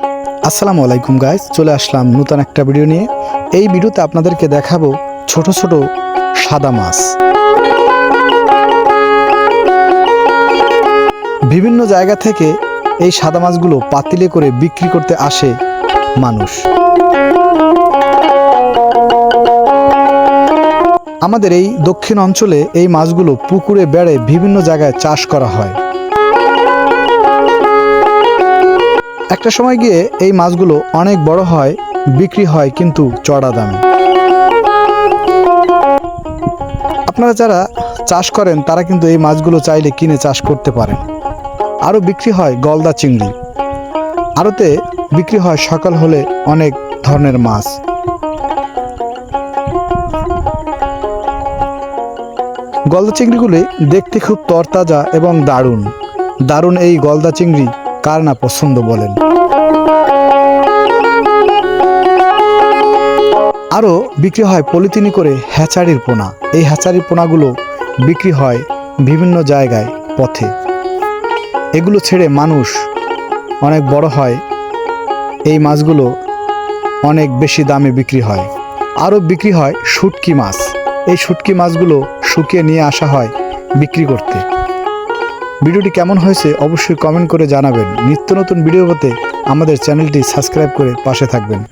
আসসালামু আলাইকুম গাইস, চলে আসলাম নতুন একটা ভিডিও নিয়ে। এই ভিডিওতে আপনাদেরকে দেখাবো ছোট ছোট সাদা মাছ। বিভিন্ন জায়গা থেকে এই সাদা মাছগুলো পাতিলে করে বিক্রি করতে আসে মানুষ। আমাদের এই দক্ষিণ অঞ্চলে এই মাছগুলো পুকুরে বেড়ে বিভিন্ন জায়গায় চাষ করা হয়। একটা সময় গিয়ে এই মাছগুলো অনেক বড় হয়, বিক্রি হয় কিন্তু চড়া দামে। আপনারা যারা চাষ করেন তারা কিন্তু এই মাছগুলো চাইলে কিনে চাষ করতে পারেন। আরও বিক্রি হয় গলদা চিংড়ি, আরতে বিক্রি হয় সকাল হলে অনেক ধরনের মাছ। গলদা চিংড়িগুলি দেখতে খুব তরতাজা এবং দারুণ দারুণ। এই গলদা চিংড়ি কার না পছন্দ বলেন। আরও বিক্রি হয় পলিথিনে করে হ্যাচারির পোনা। এই হ্যাচারির পোনাগুলো বিক্রি হয় বিভিন্ন জায়গায় পথে। এগুলো ছেড়ে মানুষ অনেক বড় হয়, এই মাছগুলো অনেক বেশি দামে বিক্রি হয়। আরও বিক্রি হয় শুটকি মাছ। এই শুটকি মাছগুলো শুকিয়ে নিয়ে আসা হয় বিক্রি করতে। ভিডিওটি কেমন হয়েছে অবশ্যই কমেন্ট করে জানাবেন। নিত্য নতুন ভিডিও পেতে আমাদের চ্যানেলটি সাবস্ক্রাইব করে পাশে থাকবেন।